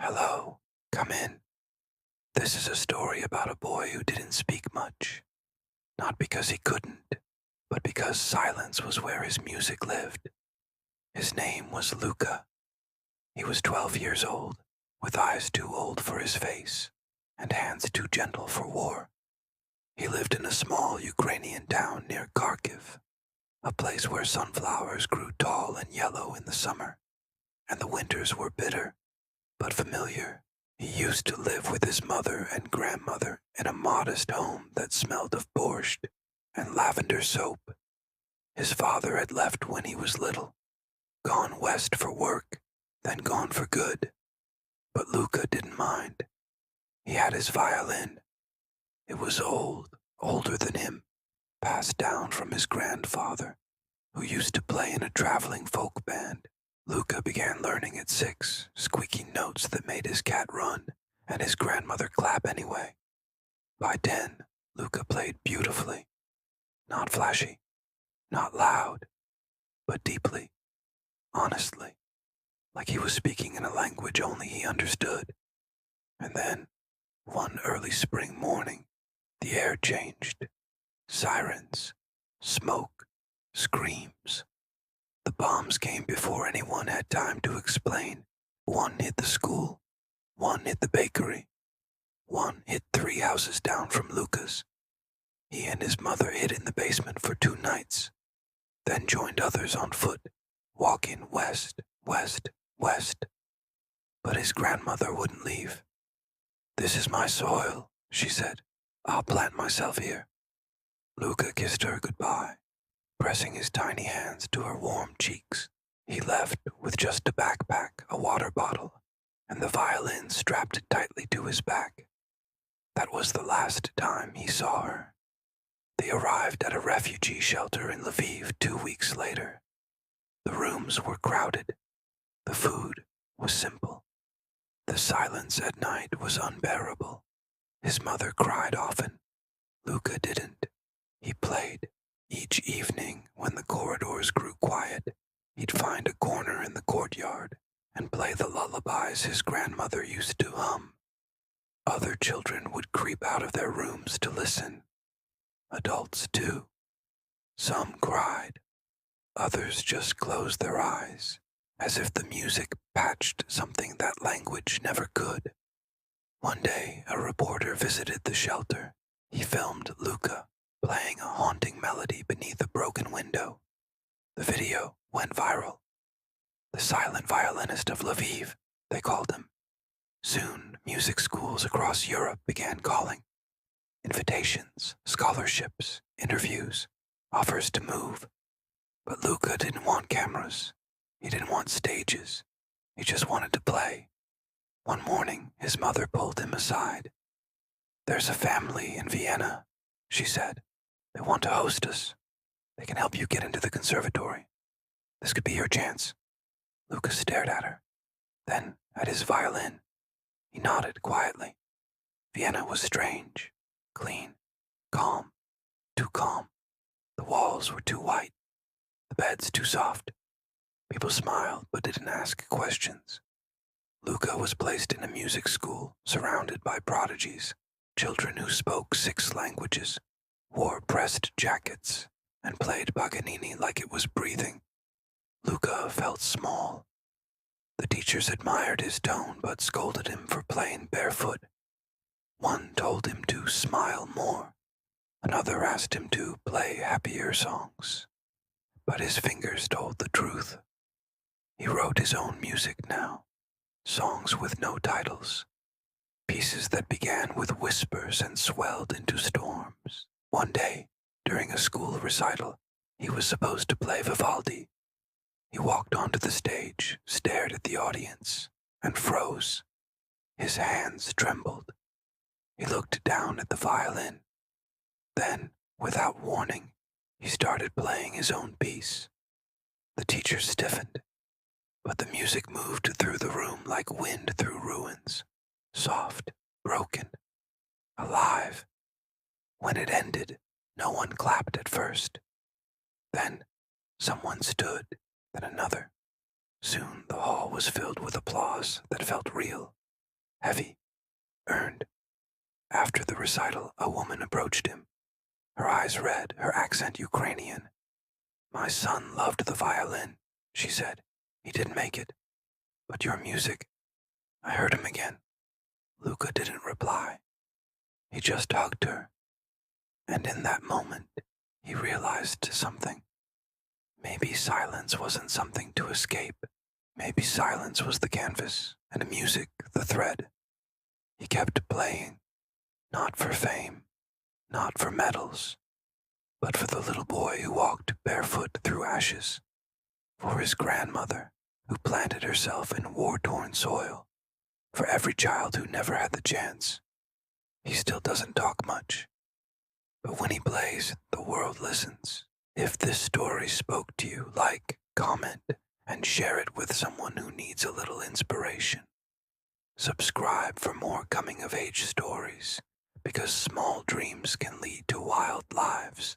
Hello, come in. This is a story about a boy who didn't speak much. Not because he couldn't, but because silence was where his music lived. His name was Luca. He was 12 years old, with eyes too old for his face, and hands too gentle for war. He lived in a small Ukrainian town near Kharkiv, a place where sunflowers grew tall and yellow in the summer, and the winters were bitter but familiar. He used to live with his mother and grandmother in a modest home that smelled of borscht and lavender soap. His father had left when he was little, gone west for work, then gone for good. But Luca didn't mind. He had his violin. It was old, older than him, passed down from his grandfather, who used to play in a traveling folk band. Luca began learning at 6, squeaking notes that made his cat run and his grandmother clap anyway. By 10, Luca played beautifully. Not flashy, not loud, but deeply, honestly, like he was speaking in a language only he understood. And then, one early spring morning, the air changed. Sirens, smoke, screams. The bombs came before anyone had time to explain. One hit the school, one hit the bakery, one hit 3 houses down from Luca's. He and his mother hid in the basement for 2 nights, then joined others on foot, walking west, west, west. But his grandmother wouldn't leave. "This is my soil," she said. "I'll plant myself here." Luca kissed her goodbye, pressing his tiny hands to her warm cheeks. He left with just a backpack, a water bottle, and the violin strapped tightly to his back. That was the last time he saw her. They arrived at a refugee shelter in Lviv 2 weeks later. The rooms were crowded. The food was simple. The silence at night was unbearable. His mother cried often. Luca didn't. He played. Each evening, when the corridors grew quiet, he'd find a corner in the courtyard and play the lullabies his grandmother used to hum. Other children would creep out of their rooms to listen. Adults, too. Some cried. Others just closed their eyes, as if the music patched something that language never could. One day, a reporter visited the shelter. He filmed Luca playing a haunting melody beneath a broken window. The video went viral. The Silent Violinist of Lviv, they called him. Soon, music schools across Europe began calling. Invitations, scholarships, interviews, offers to move. But Luca didn't want cameras. He didn't want stages. He just wanted to play. One morning, his mother pulled him aside. "There's a family in Vienna," she said. "They want to host us. They can help you get into the conservatory. This could be your chance." Luca stared at her, then at his violin. He nodded quietly. Vienna was strange, clean, calm, too calm. The walls were too white, the beds too soft. People smiled but didn't ask questions. Luca was placed in a music school surrounded by prodigies, children who spoke 6 languages, wore pressed jackets, and played Paganini like it was breathing. Luca felt small. The teachers admired his tone but scolded him for playing barefoot. One told him to smile more. Another asked him to play happier songs. But his fingers told the truth. He wrote his own music now, songs with no titles, pieces that began with whispers and swelled into storms. One day, during a school recital, he was supposed to play Vivaldi. He walked onto the stage, stared at the audience, and froze. His hands trembled. He looked down at the violin. Then, without warning, he started playing his own piece. The teacher stiffened, but the music moved through the room like wind through ruins, soft, broken, alive. When it ended, no one clapped at first. Then, someone stood, then another. Soon the hall was filled with applause that felt real. heavy, earned. After the recital, a woman approached him, her eyes red, her accent Ukrainian. "My son loved the violin," she said. "He didn't make it. But your music." I heard him again. Luca didn't reply. He just hugged her. And in that moment, he realized something. Maybe silence wasn't something to escape. Maybe silence was the canvas, and music the thread. He kept playing, not for fame, not for medals, but for the little boy who walked barefoot through ashes, for his grandmother who planted herself in war-torn soil, for every child who never had the chance. He still doesn't talk much, but when he plays, the world listens. If this story spoke to you, like, comment, and share it with someone who needs a little inspiration. Subscribe for more coming-of-age stories, because small dreams can lead to wild lives.